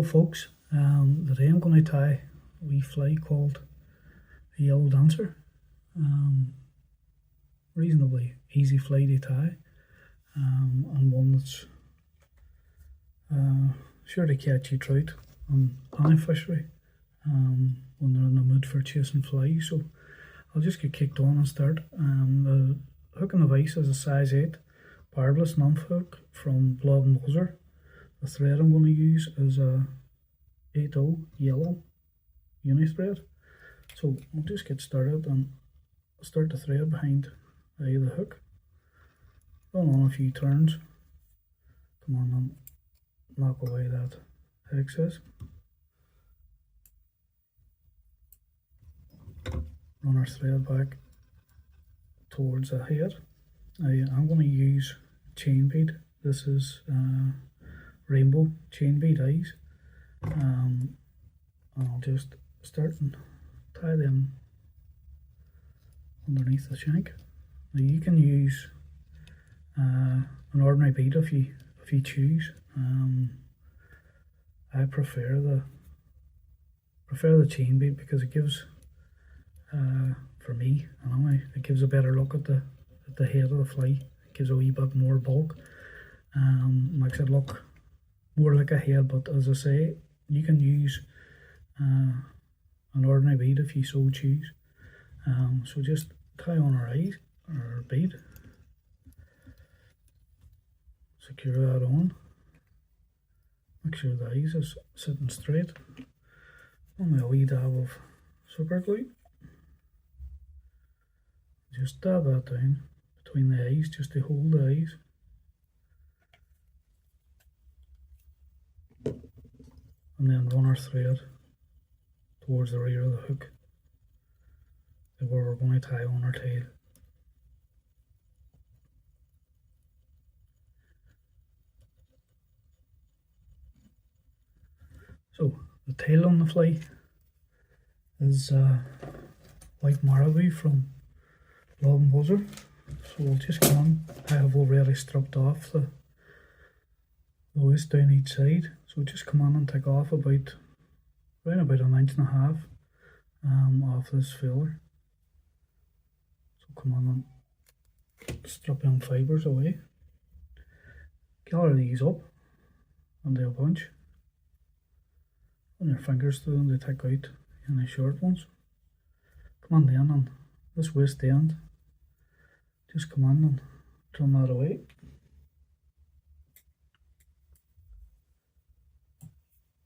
folks, today I'm going to tie a wee fly called a yellow dancer. Reasonably easy fly to tie, and one that's sure to catch you trout on any fishery when they're in the mood for chasing flies. So I'll just get kicked on and start. The hook and the vise is a size 8 barbless nymph hook from Blob & Buzzer. The thread I'm going to use is a 8/0 yellow uni thread. So I'll just get started and start the thread behind the hook. Run on a few turns. Come on and knock away that excess. Run our thread back towards the head. I'm going to use chain bead. This is rainbow chain bead eyes. I'll just start and tie them underneath the shank. Now you can use an ordinary bead if you choose. I prefer the chain bead because it gives, for me anyway, it gives a better look at the head of the fly. It gives a wee bit more bulk, makes it look more like a head. But as I say, you can use an ordinary bead if you so choose. So just tie on our eyes, our bead, secure that on, make sure the eyes is sitting straight. Only a wee dab of super glue, just dab that down between the eyes just to hold the eyes. And then run our thread towards the rear of the hook, where we're going to tie on our tail. So the tail on the fly is white marabou from Blob & Buzzer. So we'll just come on. I have already stripped off the waist down each side, so just come on and take off around about 1.5 inches off this filler. So come on and strip them fibres away. Gather these up into a bunch. Run your fingers through them to take out any short ones. Come on then on this waist end, just come on and trim that away.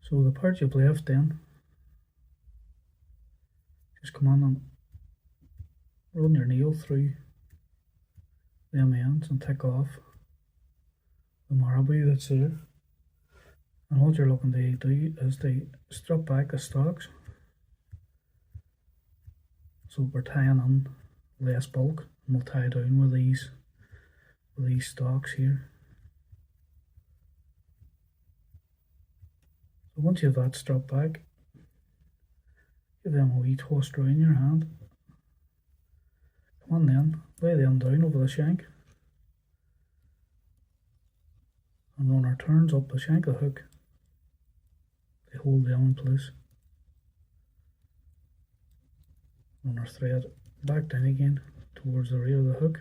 So the part you've left then, just come on and run your nail through them ends and take off the marabou that's there. And what you're looking to do is to strip back the stalks, so we're tying on less bulk, and we'll tie down with these stalks here. So once you have that stripped back, give them a wee twist around your hand. Come on then, lay them down over the shank and run our turns up the shank of the hook to hold them in place. Run our thread back down again towards the rear of the hook.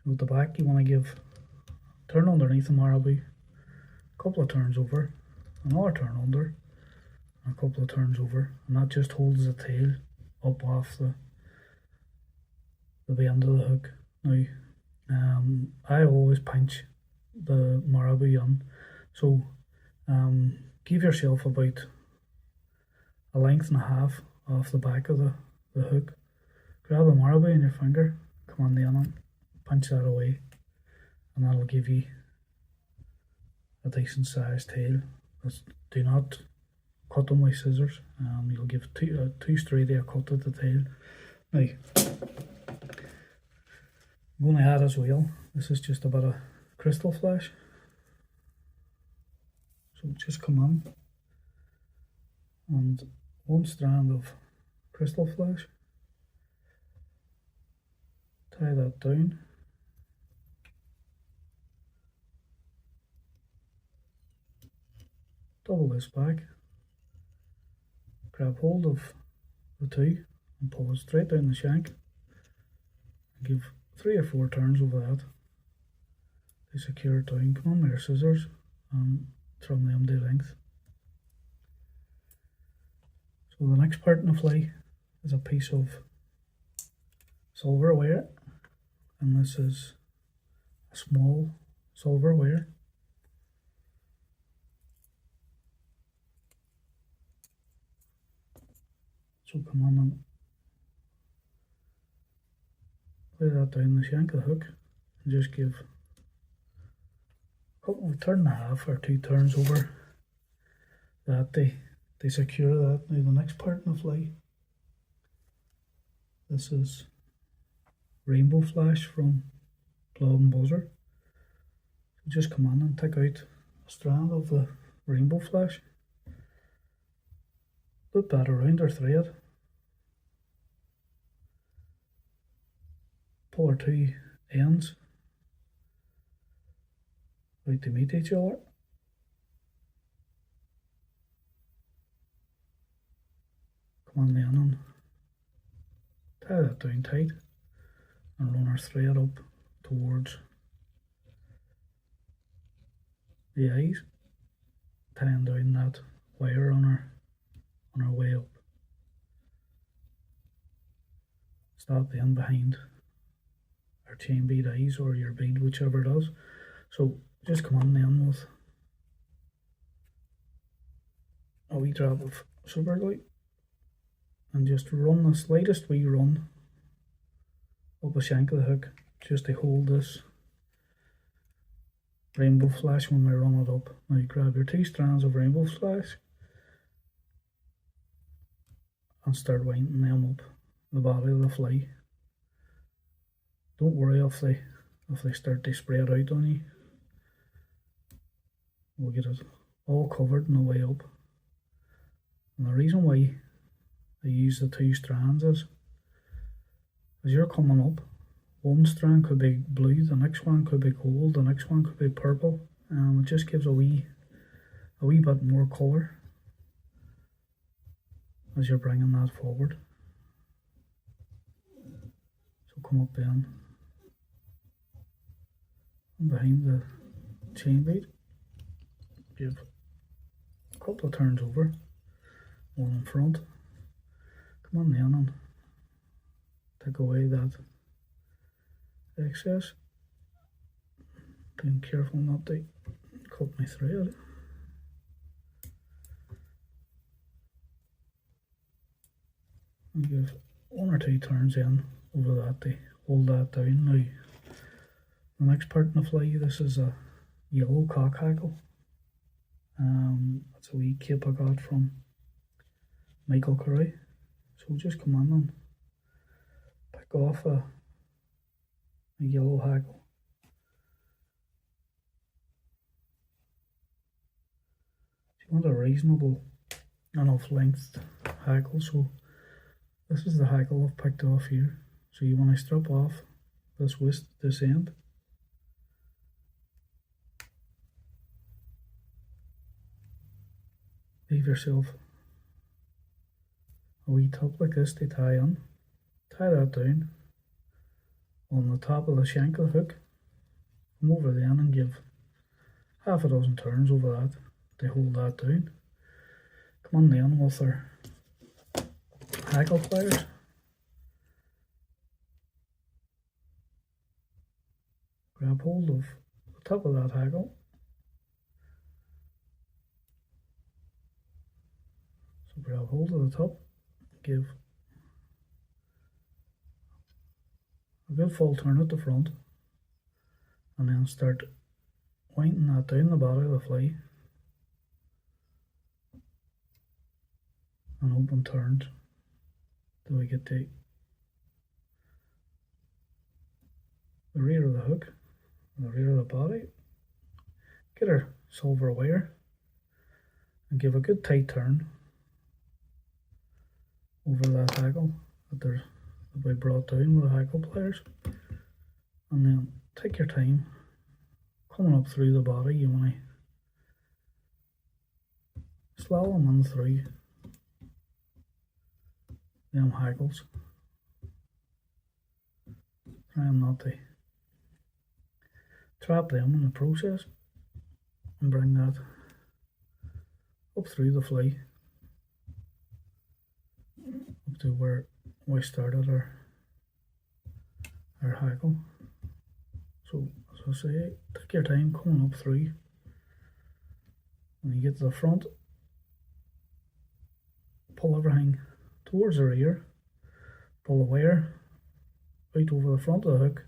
So at the back you want to turn underneath the marabou, a couple of turns over, another turn under, and a couple of turns over, and that just holds the tail up off the bend of the hook. Now I always pinch the marabou in, so give yourself about 1.5 lengths off the back of the hook. Grab a marabou in your finger, come on then and pinch that away, and that'll give you a decent sized tail. Do not cut them with scissors. You'll give too straight a cut at the tail. Now, I'm going to add as well, this is just a bit of crystal flash. So just come on and one strand of crystal flash, tie that down, double this back, grab hold of the two and pull it straight down the shank, and give 3 or 4 turns over that to secure it down. Come on with your scissors and trim them to length. So the next part in the fly is a piece of silver wire, and this is a small silver wire. So come on and lay that down the shank of the hook and just give a couple of turn and a half or 2 turns over that to secure that. Now the next part in the fly, this is Rainbow Flash from Blob and Buzzer. So just come on and take out a strand of the Rainbow Flash, loop that around our thread, pull our 2 ends out to meet each other. Come on then and tie that down tight and run our thread up towards the eyes, tying down that wire on our way up. Stop then behind our chain bead eyes or your bead, whichever it is. So just come on then with a wee drop of super glue and just run the slightest wee run up the shank of the hook just to hold this Rainbow Flash when we run it up. Now you grab your 2 strands of Rainbow Flash and start winding them up the body of the fly. Don't worry if they start to spread out on you. We'll get it all covered on the way up. And the reason why I use the 2 strands is, as you're coming up, one strand could be blue, the next one could be gold, the next one could be purple, and it just gives a wee bit more colour as you're bringing that forward. So come up then and behind the chain bead, give a couple of turns over, one in front. Come on then and take away that excess, being careful not to cut my thread. And give 1 or 2 turns in over that to hold that down. Now the next part in the fly, this is a yellow cock hackle. That's a wee cape I got from Michael Curry. So just come on and pick off a yellow hackle. You want a reasonable enough length hackle, so this is the hackle I've picked off here. So you want to strip off this this end. Leave yourself a wee top like this to tie on. Tie that down on the top of the shank of the hook. Come over then and give half a dozen turns over that to hold that down. Come on then with our hackle pliers. Grab hold of the top of that hackle. So grab hold of the top, give a good full turn at the front, and then start winding that down the body of the fly and open turns till we get to the rear of the hook and the rear of the body. Get our silver wire and give a good tight turn over that hackle that we brought down with the hackle pliers, and then take your time coming up through the body. You want to follow them on through them hackles. Trying not to trap them in the process and bring that up through the fly up to where we started our hackle. So as I say, take your time coming up through. When you get to the front, pull everything towards the rear, pull the wire out over the front of the hook,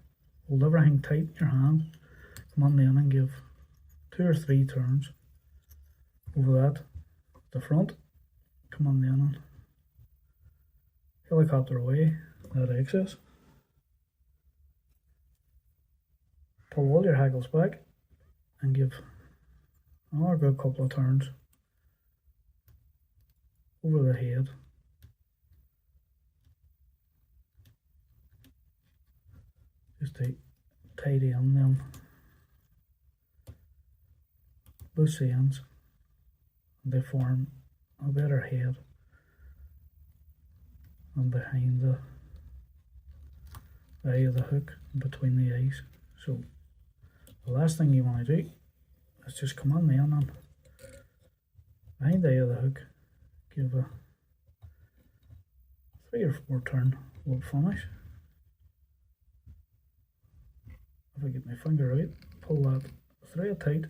hold everything tight in your hand, come on then and give 2 or 3 turns over that, the front, come on then and helicopter away that excess. Pull all your hackles back and give another good couple of turns over the head. Just to tidy in them loose ends, and they form a better head and behind the eye of the hook and between the eyes. So the last thing you want to do is just come on then and behind the eye of the hook give a 3 or 4 turn wood finish. If I get my finger out, pull that thread tight,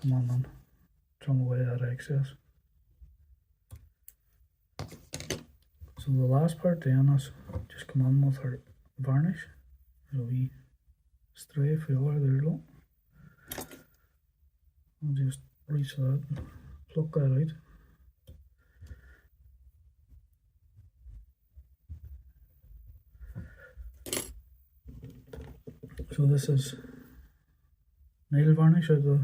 come on then, trim away that excess. So the last part then is just come on with our varnish, a wee stray filler there, look. I'll just reach that and pluck that out. So this is nail varnish out of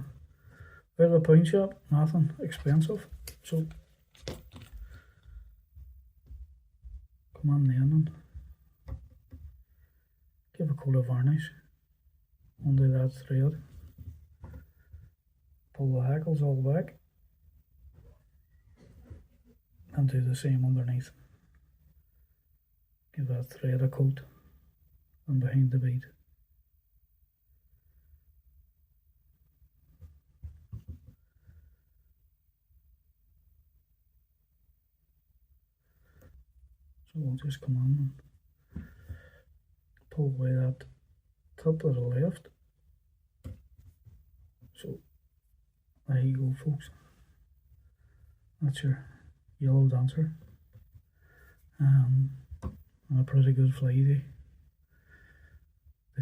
the paint shop, nothing expensive. So come on then and give a coat of varnish under that thread. Pull the hackles all back and do the same underneath. Give that thread a coat and behind the bead. So we'll just come on and pull away that top to the left. So there you go, folks. That's your yellow dancer. And a pretty good fly to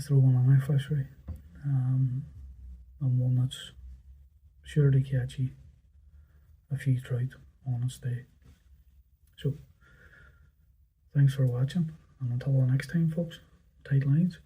throw on my fishery. And one that's sure to catch you a few trout on its day. So thanks for watching, and until the next time, folks, tight lines.